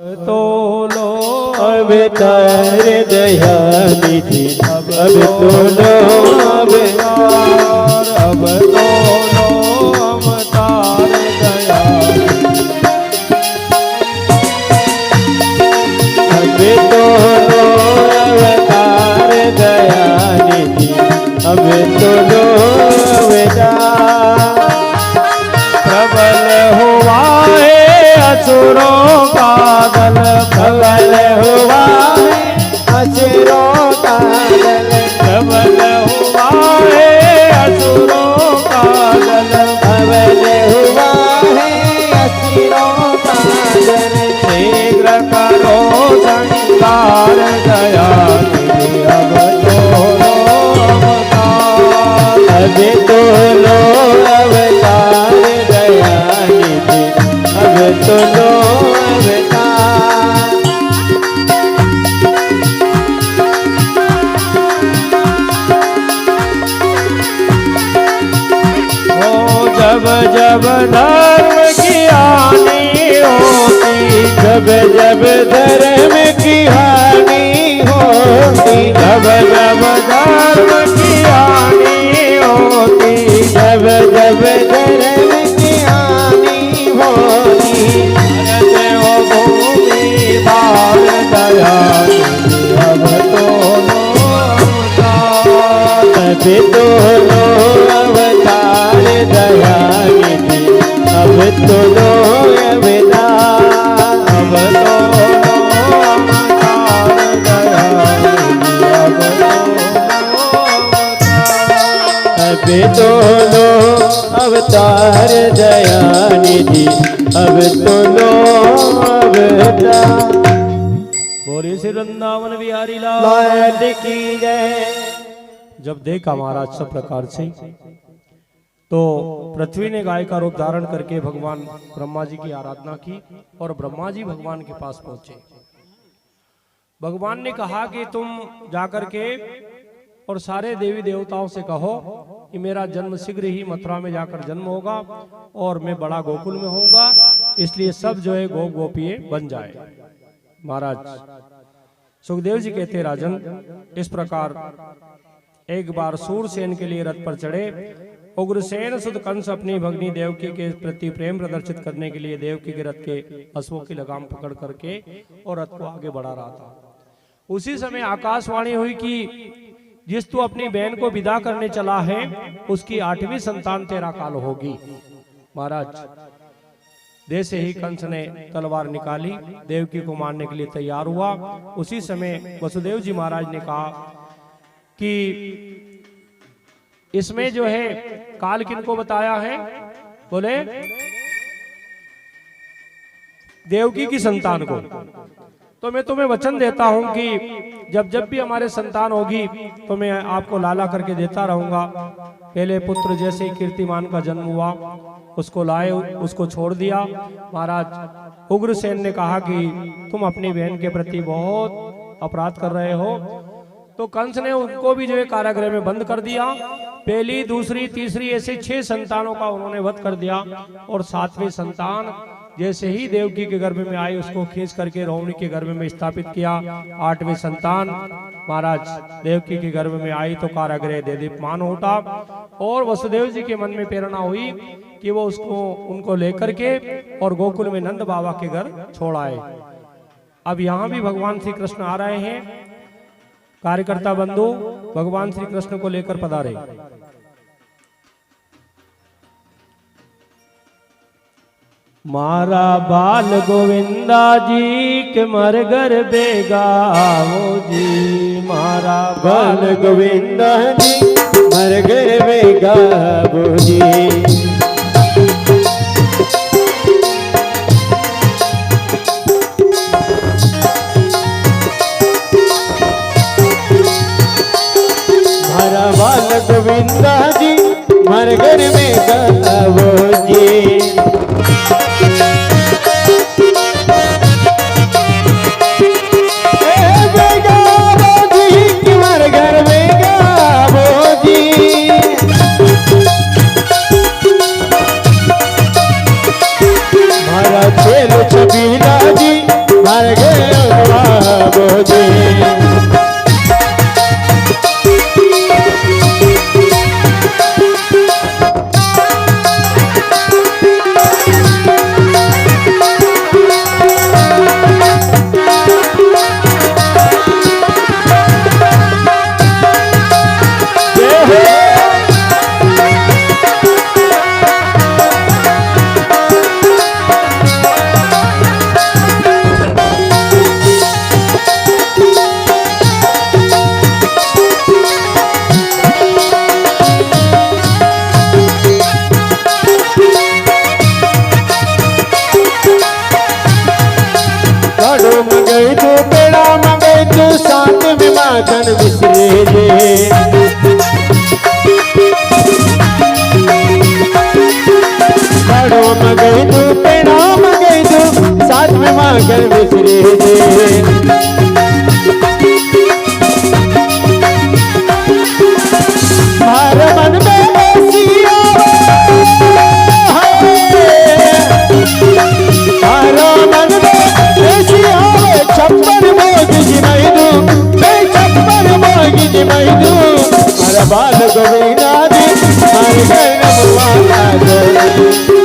तो लो अवतार दया निधि अब तो लो अवतार अब तो लो अवतार दया अब तो लो अवतार दया निधि अब तो लो अवतार प्रबल हुआ है असुरों का दल प्रबल हुआ है असुरों का दल प्रबल हुआ है असुरों का दल प्रबल हुआ है असुरों का दल शीघ्र करो संहार दया निधि अब तो लो अवतार अब तो लो अवतार दया निधि अब तो लो अवतार हो जब जब धर्म की हानि होती जब जब धर्म की हानि होती जब जब धर्म की हानि होती जब जब धर्म की हानि होती भरते हो भूमि बाल दया निधि अब तो लो अवतार अब तो लो अवतार दया निधि अब तो लो अवतार अब तो लो अवतार दया निधि अब तो लो अवतार अब तो लो अवतार दया निधि अब तो लो अवतार बोले श्री वृंदावन बिहारी लाल लाल की जय। जब देखा महाराज सब प्रकार से तो पृथ्वी ने गाय का रूप धारण करके भगवान ब्रह्मा जी की आराधना की और ब्रह्मा जी भगवान के पास पहुंचे। भगवान ने कहा कि तुम जाकर के और सारे देवी देवताओं से कहो कि मेरा जन्म शीघ्र ही मथुरा में जाकर जन्म होगा और मैं बड़ा गोकुल में होऊंगा, इसलिए सब जो है गोप गोपिये बन जाए। महाराज सुखदेव जी कहते राजन, इस प्रकार एक बार सूरसेन के लिए रथ पर चढ़े। उग्रसेन सुत कंस अपनी भगनी देवकी के प्रति प्रेम प्रदर्शित करने के लिए देवकी के रथ के अश्वों की लगाम पकड़ करके और रथ को आगे बढ़ा रहा था। उसी समय आकाशवाणी हुई कि जिस तू अपनी बहन को विदा करने चला है उसकी 8वीं संतान तेरा काल होगी। महाराज जैसे ही कंस ने तलवार निकाली, देवकी को मारने के लिए तैयार हुआ। उसी समय वसुदेव जी महाराज ने कहा कि इसमें जो है काल किनको बताया है? बोले देवकी की संतान को। तो मैं तुम्हें वचन देता हूं कि जब जब भी हमारे संतान होगी तो मैं आपको लाला करके देता रहूंगा। पहले पुत्र जैसे ही कीर्तिमान का जन्म हुआ उसको लाए, उसको छोड़ दिया। महाराज उग्रसेन ने कहा कि तुम अपनी बहन के प्रति बहुत अपराध कर रहे हो। तो कंस ने उनको भी जो है कारागृह में बंद कर दिया। पहली, दूसरी, तीसरी ऐसे 6 संतानों का उन्होंने वध कर दिया। और 7वीं संतान जैसे ही देवकी के गर्भ में आई उसको खींच करके रोहिणी के गर्भ में स्थापित किया। 8वीं संतान महाराज देवकी के गर्भ में आई तो कारागृह देदीप्यमान उठा और वसुदेव जी के मन में प्रेरणा हुई कि वो उनको लेकर के और गोकुल में नंद बाबा के घर छोड़ आए। अब यहाँ भी भगवान श्री कृष्ण आ रहे हैं। कार्यकर्ता बंधु भगवान श्री कृष्ण को लेकर पधारे। मारा बाल गोविंदा जी के मर घर बेगाओ जी, मारा बाल गोविंदा जी मर घर बेगाओ जी। मारा बाल गोविंदा जी मर घर बेगाओ जी। छबीला जी तू साथ में माखन मिश्री जे बड़ो में गई तू पेड़ा में गई तू साथ में माखन मिश्री जे हर मन में ऐसी हर मन में ऐसी आवे छप्पन भोग जी मैं दूं मैं छप्पन भोग जी मैं दूं हर बाल गोविंदा जी हर घर नमवाना जोड़ी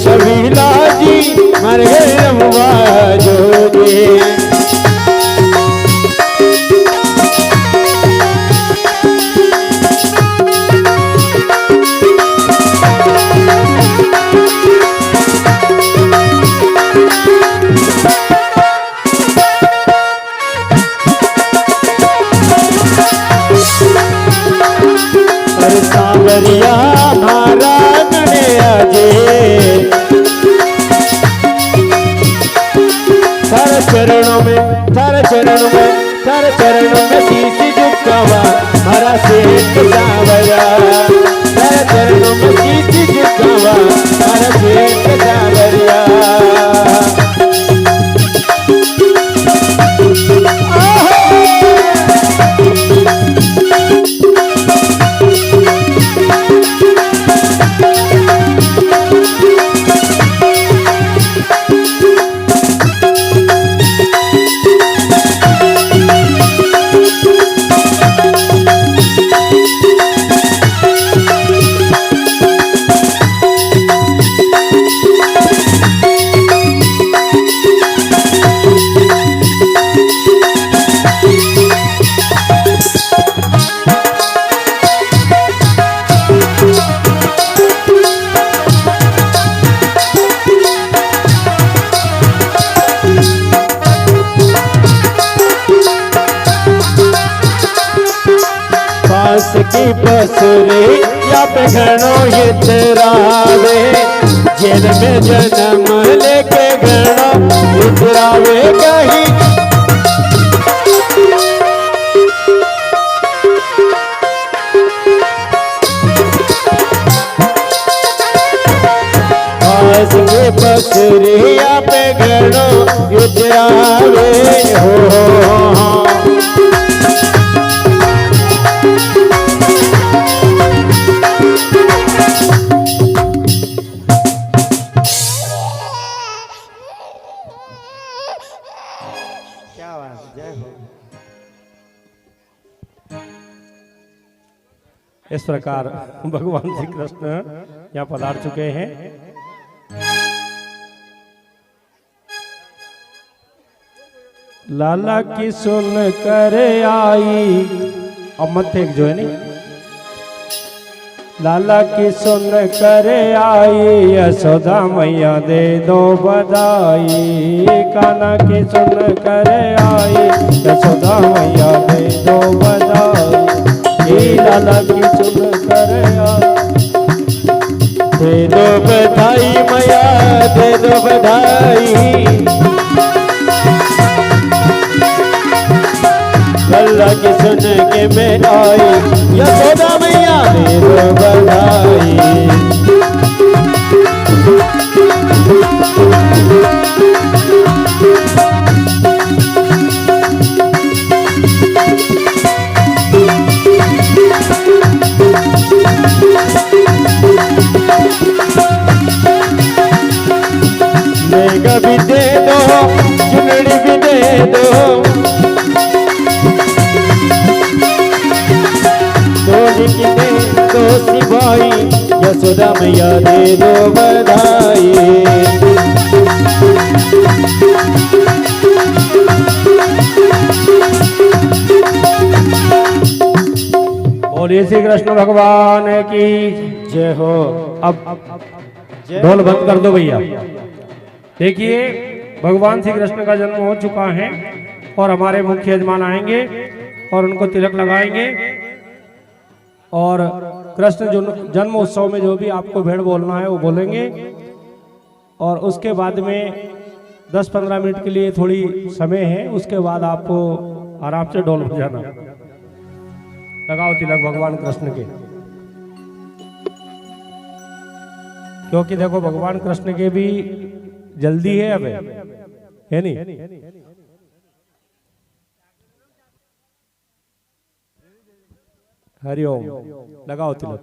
छबीला जी मर गए रमुआ जोड़े अरे सांवरिया मारा गणे आजे चरणों में शीश झुकावा हरा सेठ सावरा तारा चरणों में शीश झुकावा हरा सेठ सावरिया की बसरे या पे घणो ये तेरावे जेल में जन्म लेके घणो उतरावे कहीं के बसरे या पे घणो उतरावे हो इस प्रकार भगवान श्री कृष्ण यहाँ पधार चुके हैं। लाला की सुन कर आई अब मत्थे जो है नहीं लाला की सुन कर आई यशोदा मैया दे दो बधाई कान्हा की सुन कर आई यशोदा मैया दे दो बधाई लाला की सुन कर दे दो बधाई मैया दे दो बधाई लाला की सुन के मैं आई यशोदा मैया दे दो बधाई लेगा भी दे दो, चुनरी भी दे दो, सोने की दे दो सिवाई, यशोदा मैया दे दो बधाई। बोलिए श्री कृष्ण भगवान की जय हो। अब ढोल बंद कर दो भैया। देखिए भगवान श्री कृष्ण का जन्म हो चुका है और हमारे मुख्य यजमान आएंगे और उनको तिलक लगाएंगे और कृष्ण जन्म उत्सव में जो भी आपको भेड़ बोलना है वो बोलेंगे और उसके बाद में 10-15 मिनट के लिए थोड़ी समय है, उसके बाद आपको आराम से ढोल बजाना। लगाओ तिलक भगवान कृष्ण के, क्योंकि देखो भगवान कृष्ण के भी जल्दी है अब, है नहीं? हरिओम। लगाओ तिलक।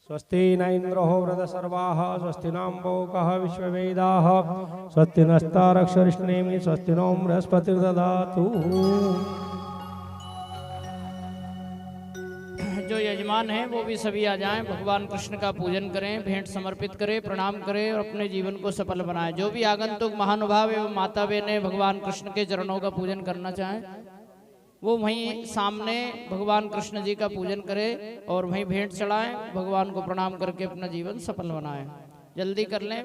स्वस्ति न इंद्रो वृद्धसर्वाः स्वस्ति नाम्भोगः विश्ववेदाः स्वस्ति नस्तारक्षरिष्णेमि स्वस्ति नो बृहस्पतिर्दधातु। जो यजमान हैं वो भी सभी आ जाएं, भगवान कृष्ण का पूजन करें, भेंट समर्पित करें, प्रणाम करें और अपने जीवन को सफल बनाएं। जो भी आगंतुक महानुभाव एवं माता बहनें भगवान कृष्ण के चरणों का पूजन करना चाहें वो वहीं सामने भगवान कृष्ण जी का पूजन करें और वहीं भेंट चढ़ाएं, भगवान को प्रणाम करके अपना जीवन सफल बनाएं। जल्दी कर लें।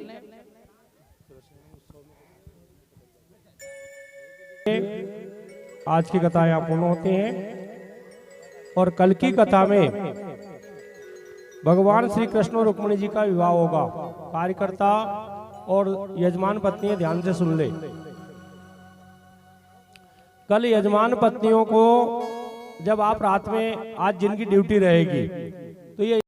आज की कथा यहाँ पूर्ण होती हैं और कल की कथा में भगवान श्री कृष्ण और रुक्मिणी जी का विवाह होगा। कार्यकर्ता और यजमान पत्नी ध्यान से सुन ले। कल यजमान पत्नियों को जब आप रात में आज जिनकी ड्यूटी रहेगी तो ये